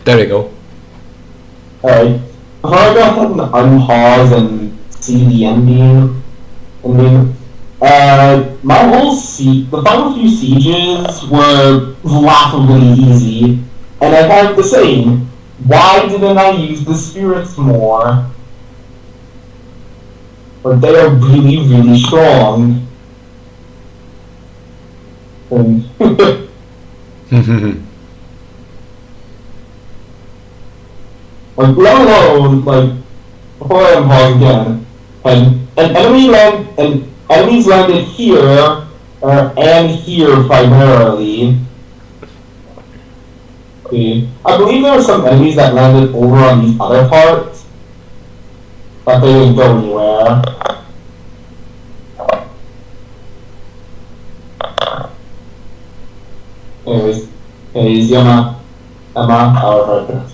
There we go. Alright. Before I go ahead and unpause and see the ending, my whole the final few sieges were laughably easy, and I have the saying, why didn't I use the spirits more? But they are really, really strong. And like, let alone, like, before I unpause again, and enemies landed here, and here primarily. Okay. I believe there were some enemies that landed over on these other parts, but they didn't go anywhere. Anyways, Emma, however, then.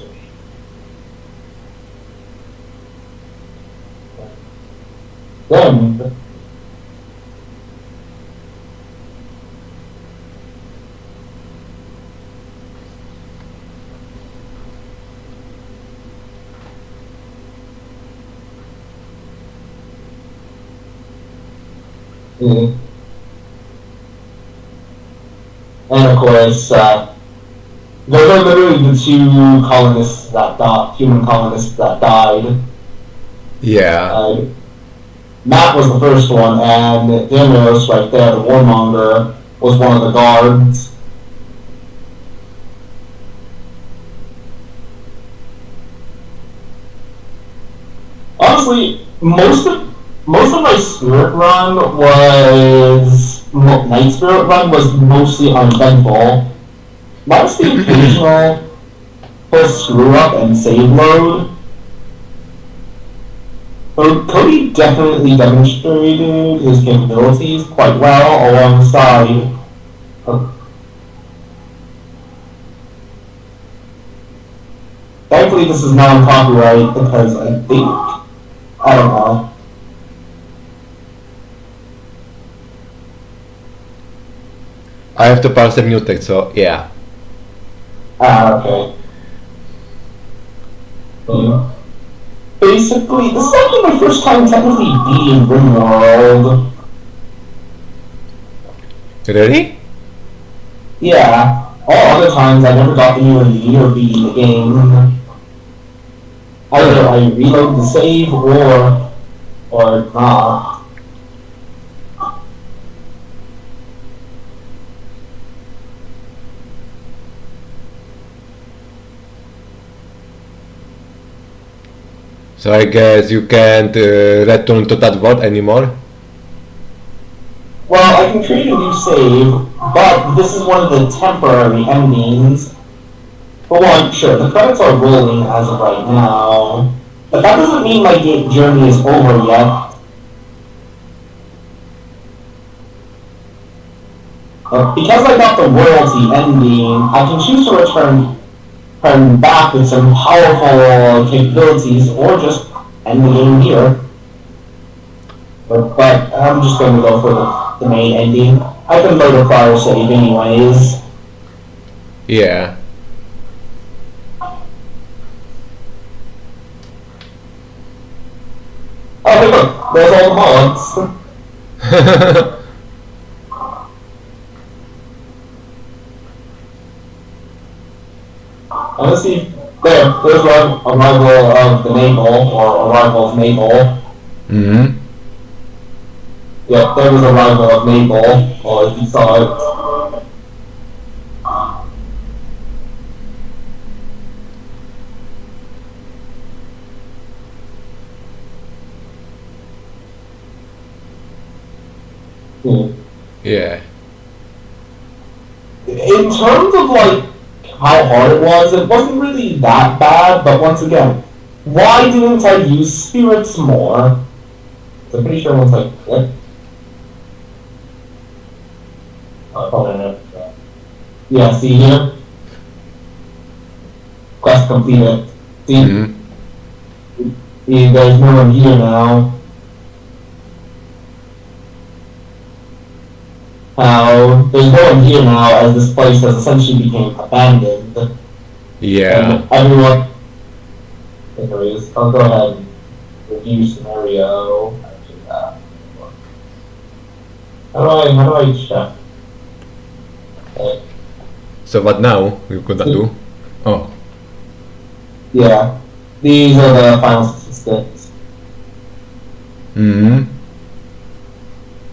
And of course, those are literally the two colonists that human colonists that died. Yeah. Matt was the first one, and Demos right there, the warmonger, was one of the guards. Honestly, most of my spirit run night spirit run was mostly uneventful. Minus the occasional first screw up and save load. But Cody definitely demonstrated his capabilities quite well alongside. Thankfully, this is non-copyright because I don't know. I have to parse the mutex, so yeah. Okay. Basically, this is actually my first time technically beating Rimworld. Really? Yeah. All other times I never got anywhere near beating the game. Either I reload the save or not. So I guess you can't return to that world anymore? Well, I can create a new save, but this is one of the temporary endings. For one, sure, the credits are rolling as of right now, but that doesn't mean my journey is over yet. Because I got the royalty ending, I can choose to return back with some powerful capabilities, or just end the game here. But I'm just going to go for the main ending. I can load a prior save anyways. Yeah. Oh, hey look, there's all the mods. Let's see. There's arrival of the Maple, or arrival of Maple. Mm-hmm. Yep, there was arrival of Maple, or if you saw it. Yeah. In terms of like how hard it wasn't really that bad, but once again, why didn't I use spirits more? I'm pretty sure once I click. Yeah, see here? Quest completed. See? See, there's no one here now. There's no one here now as this place has essentially become abandoned. Yeah. And everyone. Anyways, I'll go ahead and review scenario. Actually, how do I check? Okay. So what now? You gonna do? Oh. Yeah, these are the final statistics. Mm-hmm.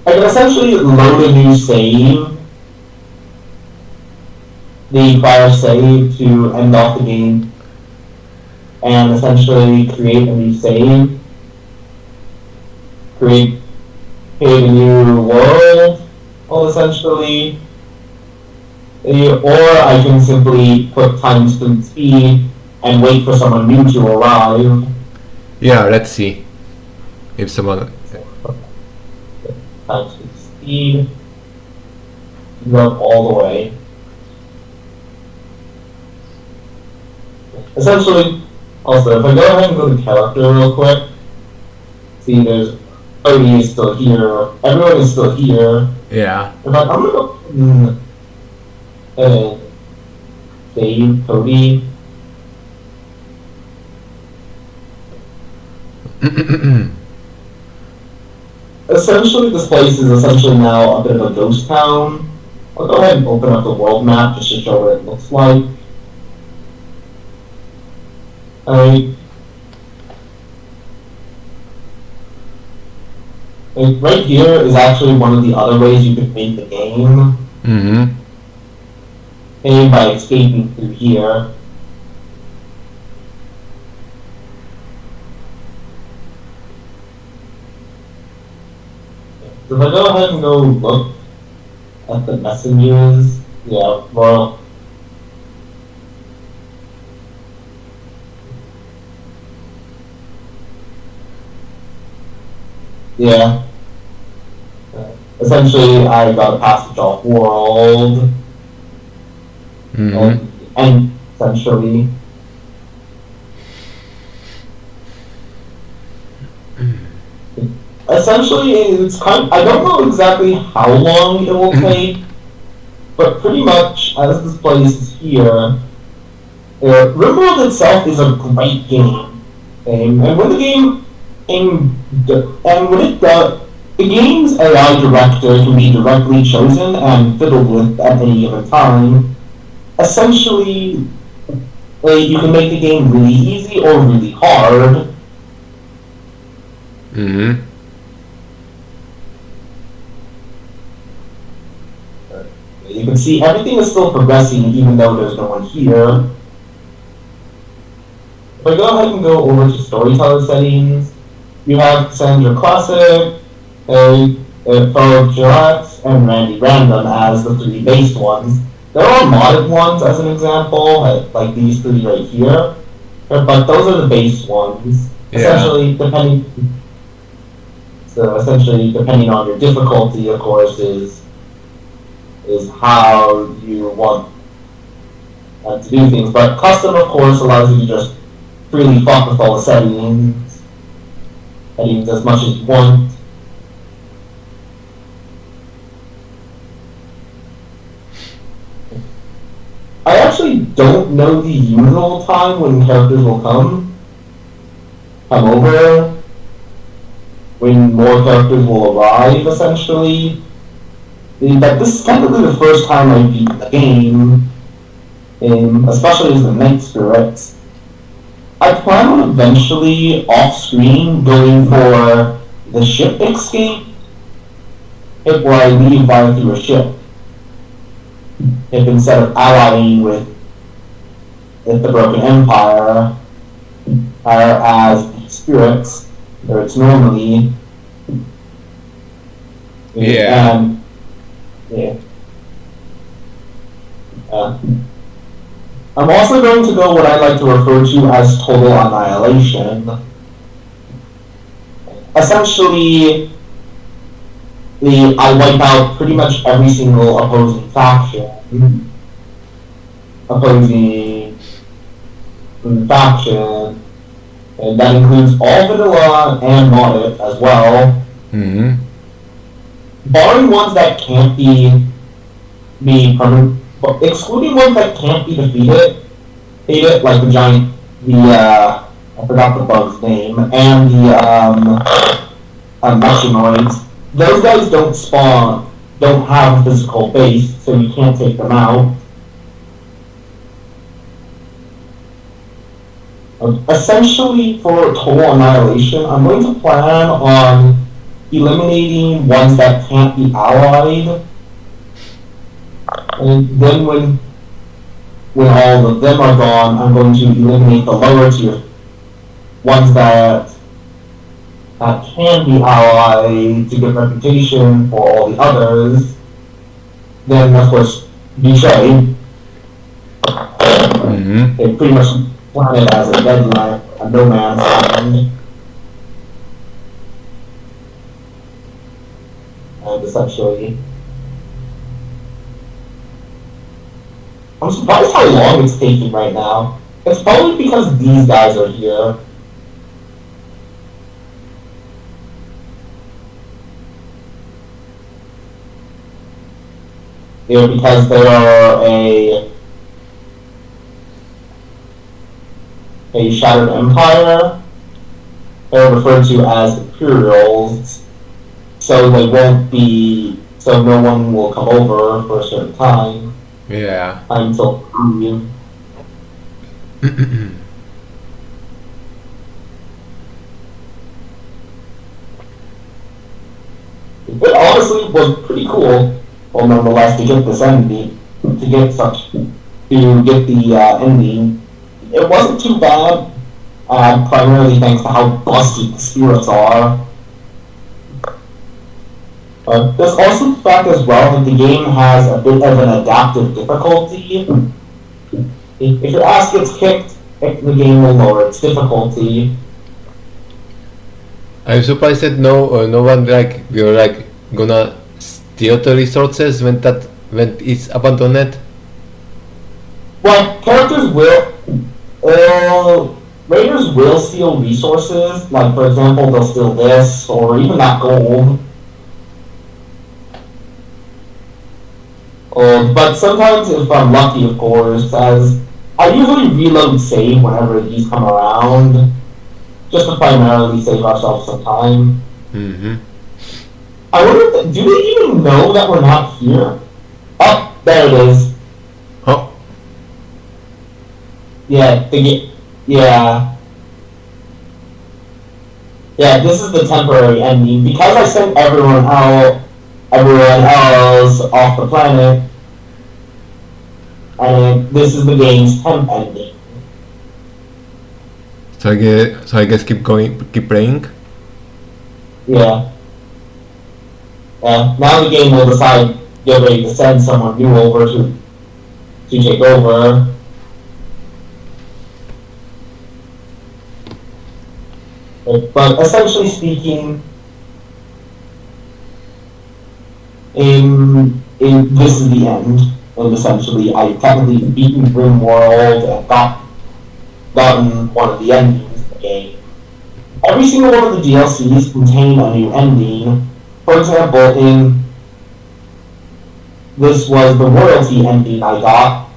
I can essentially load a new save, the prior save to end off the game, and essentially create a new save, create a new world, well, essentially, or I can simply put times speed and wait for someone new to arrive. Yeah, let's see. If someone... Times speed, go all the way. Essentially, also, if I go ahead and go to character real quick, see there's Cody is still here, everyone is still here. Yeah. In fact, I'm gonna go save Cody. Essentially, this place is essentially now a bit of a ghost town. I'll go ahead and open up the world map just to show what it looks like. Right here is actually one of the other ways you could make the game. Mm-hmm. And by escaping through here. So if I go ahead and go look at the messengers, yeah, well, yeah. Essentially, I got a passage off world, Mm-hmm. and essentially, it's I don't know exactly how long it will take, but pretty much as this place is here, Rimworld itself is a great game, and when the game, and when it does, the game's AI director can be directly chosen and fiddled with at any given time. Essentially, you can make the game really easy or really hard. Mm-hmm. You can see everything is still progressing even though there's no one here. If I go ahead and go over to storyteller settings, you have Cassandra Classic, Philip Girac, and Randy Random as the three base ones. There are modded ones as an example, like these three right here, but those are the base ones. Yeah. Essentially, depending on your difficulty, of course, is how you want to do things. But custom, of course, allows you to just freely fuck with all the settings as much as you want. I actually don't know the usual time when characters will come over, when more characters will arrive, essentially. But this is technically the first time I've beaten the game, especially as the Night Spirits. I plan on eventually, off-screen, going for the ship escape, where I leave via through a ship. If instead of allying with the Broken Empire, as the spirits, where it's normally. Yeah. And, yeah. I'm also going to go what I like to refer to as total annihilation. Essentially, I wipe out pretty much every single opposing faction. And that includes all vanilla and modded as well. Mm-hmm. Barring ones that can't be permanent, excluding ones that can't be defeated, ate it, like the giant, I forgot the bug's name, and the, machinoids. Those guys don't spawn, don't have a physical base, so you can't take them out. Essentially, for total annihilation, I'm going to plan on eliminating ones that can't be allied. And then when all of them are gone, I'm going to eliminate the lower tier ones that can be allied to get reputation for all the others. Then, of course, betray. They pretty much plan it as a deadline, a no man's land. And essentially, I'm surprised how long it's taking right now. It's probably because these guys are here. Yeah, because they are a shattered empire. They're referred to as Imperials, so they won't be. So no one will come over for a certain time. Yeah. Until it honestly was pretty cool. Well, nonetheless, to get this ending, to get the ending, it wasn't too bad. Primarily thanks to how busted the spirits are. There's also the fact as well that the game has a bit of an adaptive difficulty. If your ass gets kicked, the game will lower its difficulty. I'm surprised that no one you're gonna steal the resources when it's abandoned. Well, characters will. Raiders will steal resources, like for example, they'll steal this, or even that gold. But sometimes, if I'm lucky, of course, as I usually reload save whenever these come around, just to primarily save ourselves some time. I wonder if do they even know that we're not here? Oh, there it is. Oh. Yeah, yeah. Yeah, this is the temporary ending. Because I sent everyone else off the planet, and this is the game's temp ending. So I guess keep playing. Yeah. Now the game will decide get ready to send someone new over to take over. But essentially speaking, this is the end. And essentially, I've technically beaten Rimworld and gotten one of the endings of the game. Every single one of the DLCs contain a new ending. For example, this was the royalty ending I got.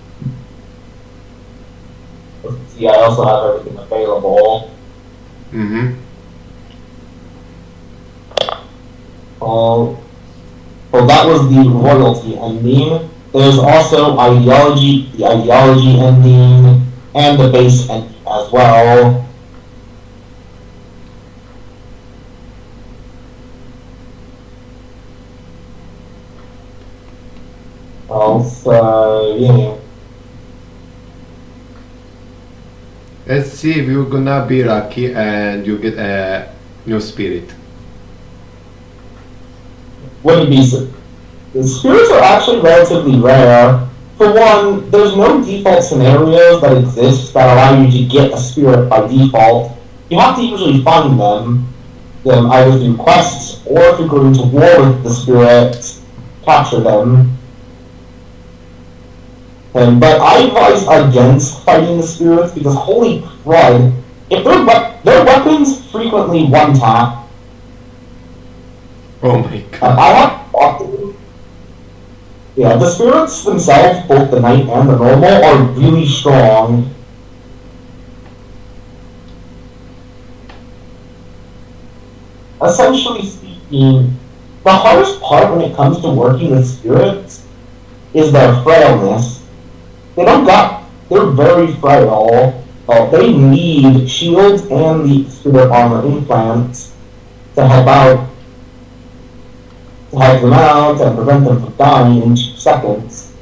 See, I also have everything available. Well, that was the royalty ending. There's also the ideology ending, and the base ending as well. Also, yeah. Let's see if you're gonna be lucky and you get a new spirit. Wouldn't be so. The spirits are actually relatively rare. For one, there's no default scenarios that exist that allow you to get a spirit by default. You have to usually find them either through quests, or if you're going to war with the spirits, capture them. But I advise against fighting the spirits because holy crud, if their weapons frequently one tap. Oh my god. I have fought them. Yeah, the spirits themselves, both the knight and the normal, are really strong. essentially speaking, the hardest part when it comes to working with spirits is their frailness. They're very frail. They need shields and the spirit armor implants to help them out, and prevent them from dying in 2 seconds.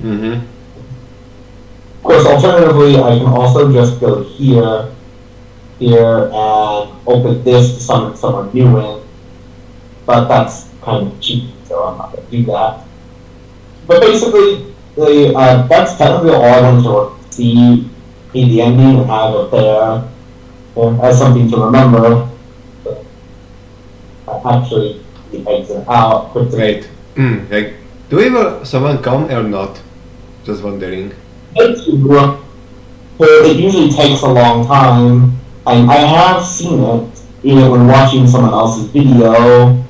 Mm-hmm. Of course, alternatively, I can also just go here, and open this to summon someone new in. But that's kind of cheap, so I'm not going to do that. But basically, that's technically all I wanted to see in the ending and have it there as something to remember. But actually, the exit out quickly. Wait. Like, do someone come or not? Just wondering. It usually takes a long time. I have seen it, even when watching someone else's video.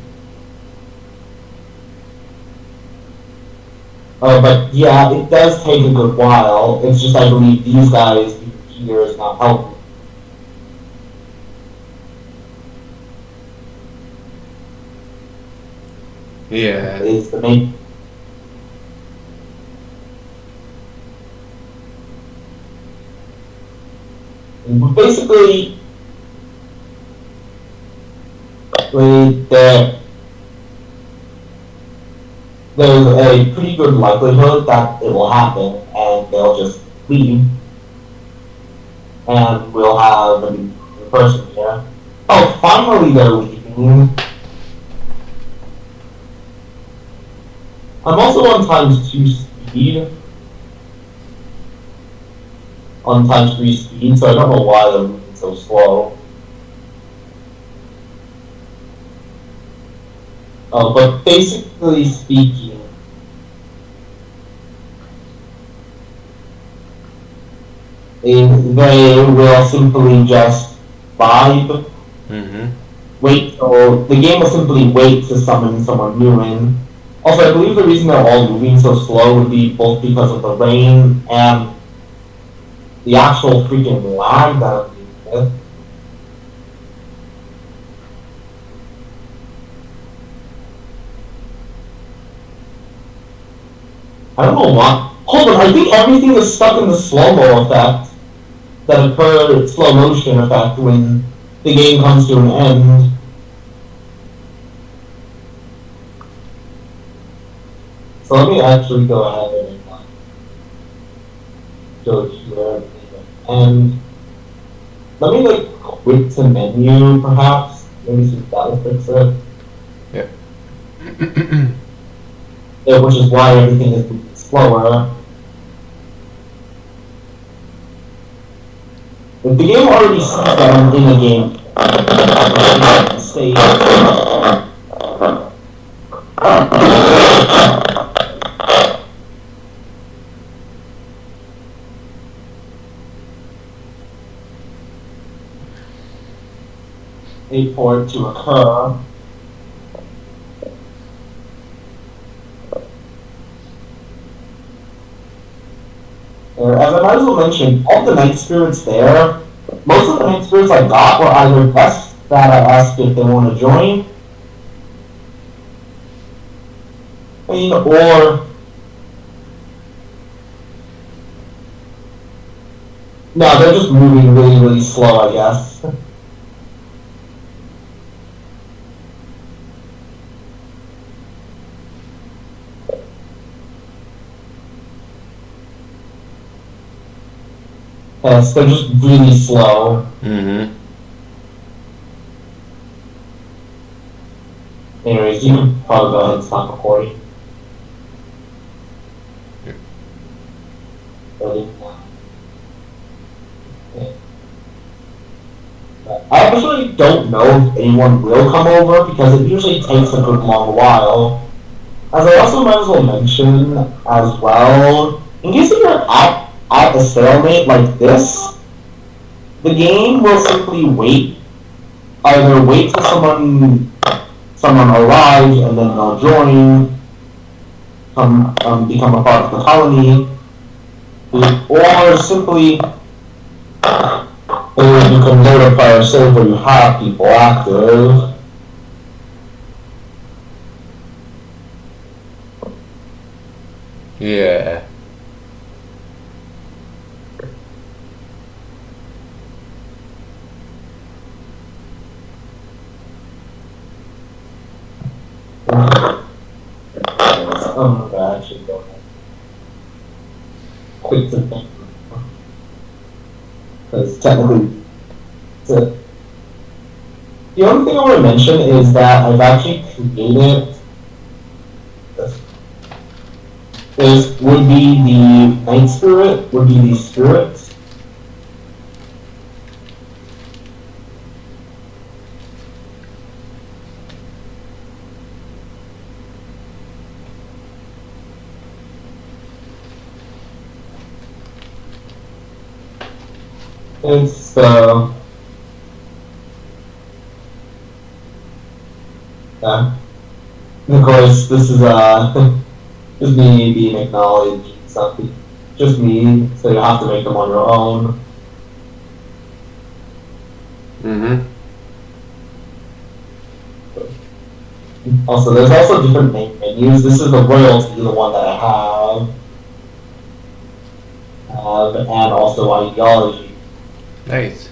But yeah, it does take a good while. It's just I believe these guys here is not helping. Yeah. Is the main. Basically, there's a pretty good likelihood that it will happen, and they'll just leave, and we'll have a new person here. Oh, finally they're leaving. I'm also on ×2 speed. On ×3 speed, so I don't know why they're moving so slow. But basically speaking, they will simply just vibe. Mm-hmm. Wait, so the game will simply wait to summon someone new in. Also, I believe the reason they're all moving so slow would be both because of the rain and the actual freaking lag that I'm dealing with. I don't know why. Hold on, I think everything is stuck in the slow-mo effect that occurred, slow motion effect, when the game comes to an end. So let me actually go ahead and go here, and let me like quit to menu perhaps, maybe see if that'll fix it. Yeah. Yeah, which is why everything is moving slower. If the game already sees that I'm in a game, stage. 8 for it to occur. As I might as well mention, all the night spirits there, most of the night spirits I got were either guests that I asked if they want to join, or no, they're just moving really, really slow, I guess. Yes, they're just really slow. Mm-hmm. Anyways, you can probably go ahead and stop recording. I actually don't know if anyone will come over because it usually takes a good long while. As I also might as well mention as well, in case if you're at a stalemate like this, the game will simply either wait till someone arrives and then they'll join, become a part of the colony, or simply Or you can load a prior save where you have people active. Yeah. I'm gonna actually go quick to think. Because technically, the only thing I want to mention is that I've actually created this would be the night spirit, would be the spirits. It's yeah. Of course, this is just me being acknowledged. It's not just me, so you have to make them on your own. Mm-hmm. Also, there's also different main menus. This is the royalty, the one that I have, and also ideology. Nice.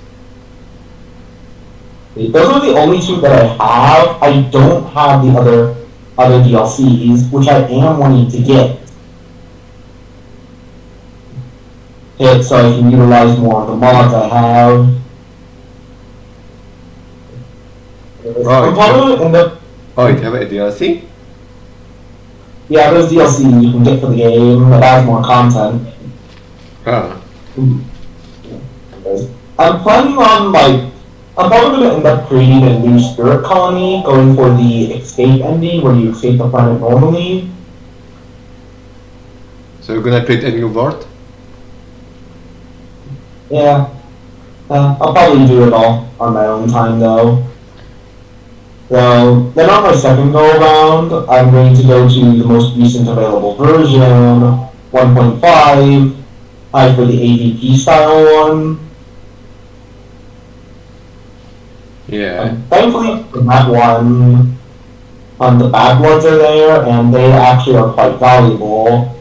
Those are the only two that I have. I don't have the other DLCs, which I am wanting to get. So I can utilize more of the mods I have. I'm probably gonna end up. Oh, you have a DLC? Yeah, there's DLC you can get for the game that adds more content. Ah. I'm planning on I'm probably going to end up creating a new spirit colony, going for the escape ending where you escape the planet normally. So you're gonna create a new world? Yeah. I'll probably do it all on my own time though. So then on my second go around, I'm going to go to the most recent available version, 1.5, for the AVP style one. Yeah. Thankfully, for that one, the bad ones are there, and they actually are quite valuable.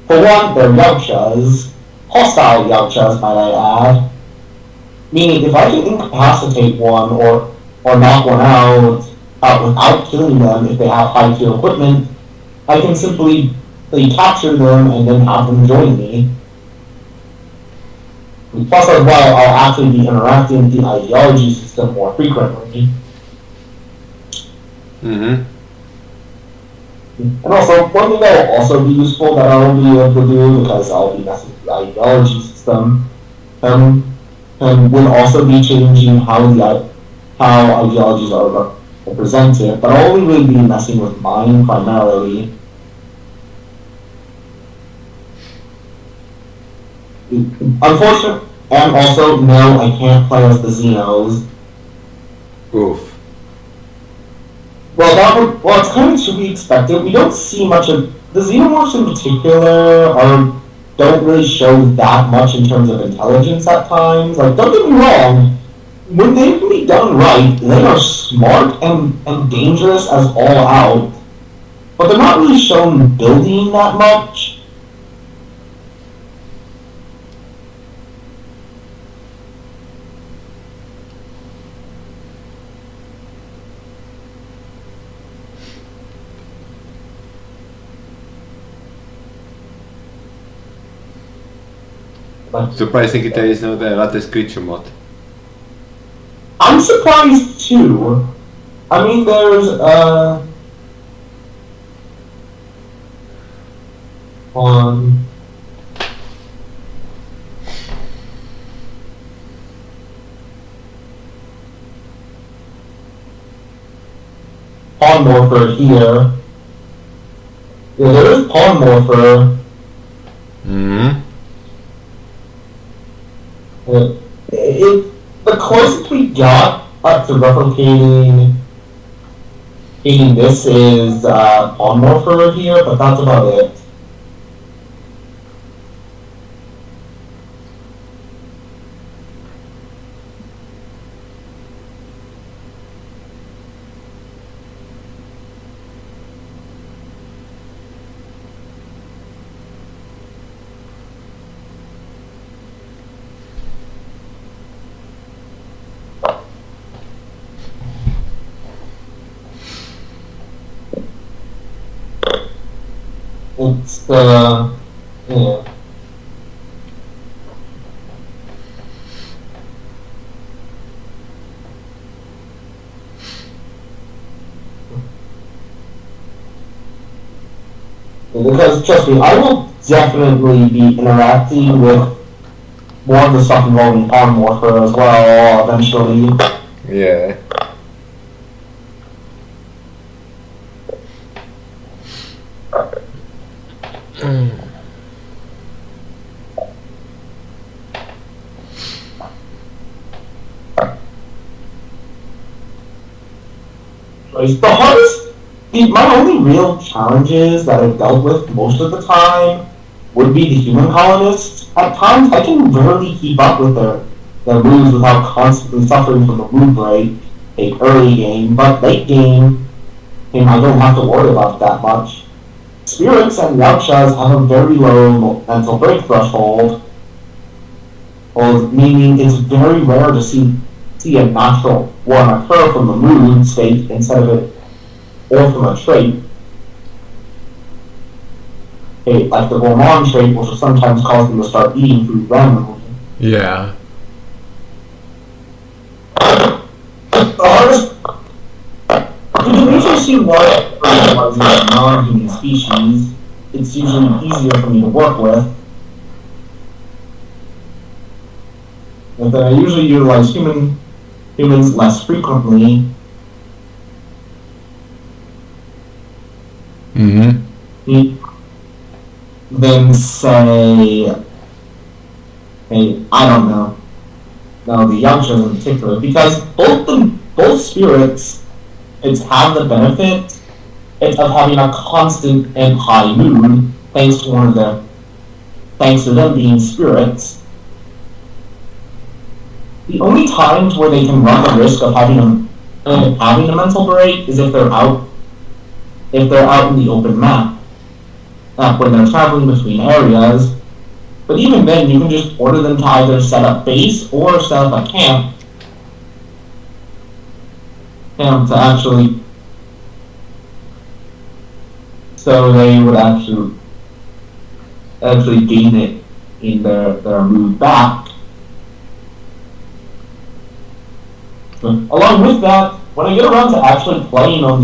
For one, they're Yautjas, hostile Yautjas, might I add. Meaning, if I can incapacitate one or knock one out without killing them, if they have high tier equipment, I can simply capture them and then have them join me. Plus, as well, I'll actually be interacting with the ideology system more frequently. Mm-hmm. And also, one thing that will also be useful that I will be able to do, because I'll be messing with the ideology system, will also be changing how ideologies are represented, but I'll only really be messing with mine primarily. Unfortunately, and also, no, I can't play as the Xenos. Oof. Well, it's kind of to be expected. We don't see much of the Xenomorphs in particular don't really show that much in terms of intelligence at times. Like, don't get me wrong, when they can be done right, they are smart and dangerous as all out. But they're not really shown building that much. Surprisingly, there is no the latest creature mod. I'm surprised too. I mean, there's on Pawn Morpher here. Yeah, there is Pawn Morpher. Mm-hmm. The closest we got up to replicating this is Pawn Morpher here, but that's about it. Yeah. Because trust me, I will definitely be interacting with more of the stuff involving Polymorpher as well eventually. Yeah. The hardest, my only real challenges that I've dealt with most of the time would be the human colonists. At times, I can rarely keep up with their moves without constantly suffering from a mood break, like early game, but late game, I don't have to worry about that much. Spirits and Yakushas have a very low mental break threshold, meaning it's very rare to see a natural one occur from a mood state instead of it, or from a trait. Like the gourmand trait, which will sometimes cause them to start eating food randomly. Yeah. The hardest. You can usually see why utilizing a non-human species. It's usually easier for me to work with. But then I usually utilize humans less frequently. Than say, I don't know. No, the youngsters in particular, because both spirits, have the benefit of having a constant and high mood, thanks to them being spirits. The only times where they can run the risk of having a mental break is if they're out in the open map, when they're traveling between areas. But even then, you can just order them to either set up base or set up a camp to actually, so they would actually gain it in their move back. But along with that, when I get around to actually playing on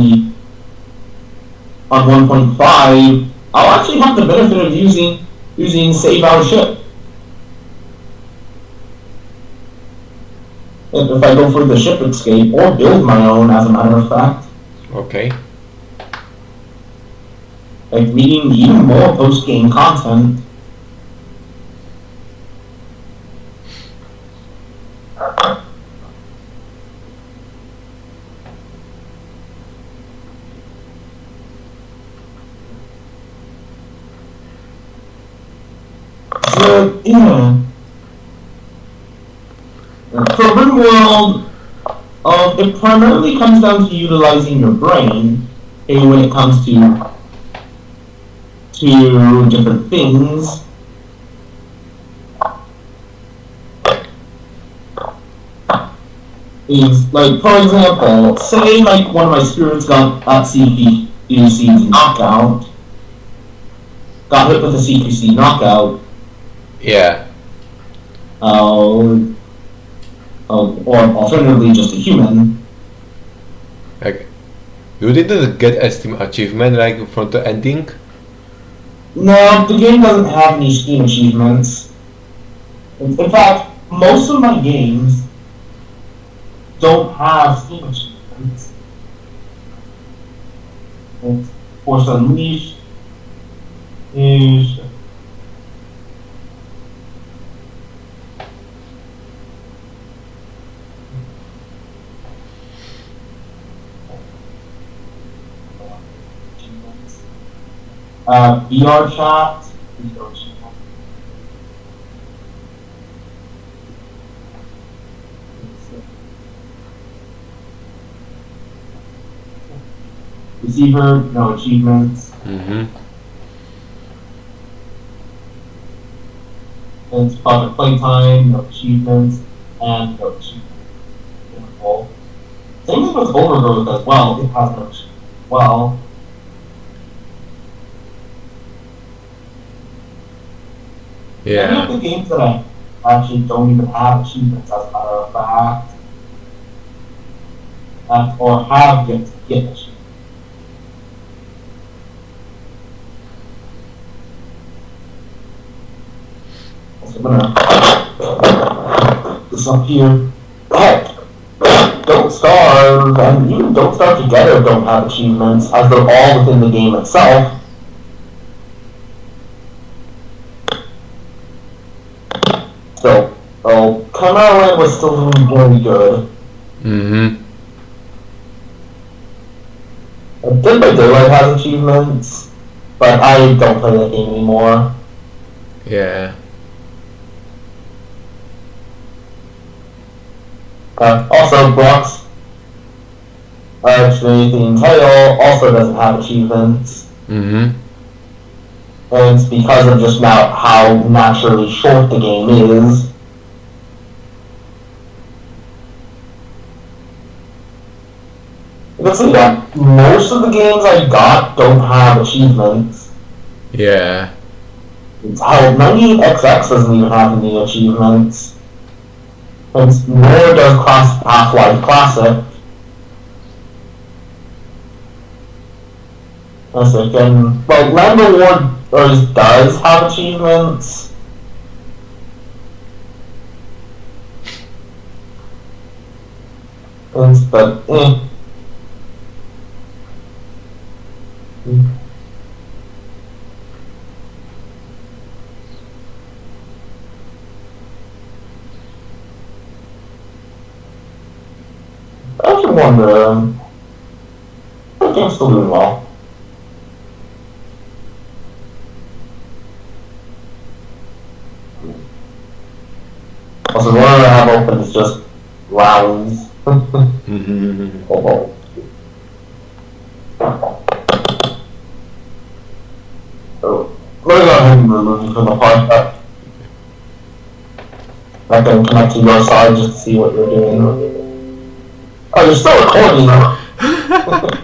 1.5, I'll actually have the benefit of using save our ship. If I go for the ship escape or build my own, as a matter of fact. Okay. Like meaning even more post-game content. So, yeah. For Rimworld, it primarily comes down to utilizing your brain when it comes to different things. Is like, for example, say like one of my spirits got CQC knockout, got hit with a CQC knockout. Yeah. Or alternatively just a human. Like, you didn't get a Steam achievement like from the ending? No, the game doesn't have any Steam achievements. In fact, most of my games don't have Steam achievements. Force Unleashed is VR chat. Receiver, no achievements. It's public playtime, no achievements, and no achievements. Same thing with Overgrowth as well. It has no achievements as well. Many of Yeah. the games that I actually don't even have achievements, as a matter of fact, or have yet to get achievements. So I'm gonna disappear. Heck, Don't Starve and even Don't Starve Together don't have achievements, as they're all within the game itself. So, Chimera Land was still doing very good. Mm-hmm. Dead by Daylight has achievements, but I don't play that game anymore. Yeah. Also, Brock's Extreme Tail also doesn't have achievements. Mm-hmm. And it's because of just now how naturally short the game is. You can see that most of the games I got don't have achievements. Yeah. It's how 98XX doesn't even have any achievements. And nor does Half-Life Classic. Classic, and well, Land Award does have achievements. But I actually wonder, that game's still doing well. Also, the one I have open is just rounds. Mm-hmm. Oh. So, let me go ahead and remove you from the podcast. I can connect to your side just to see what you're doing. Oh, you're still recording.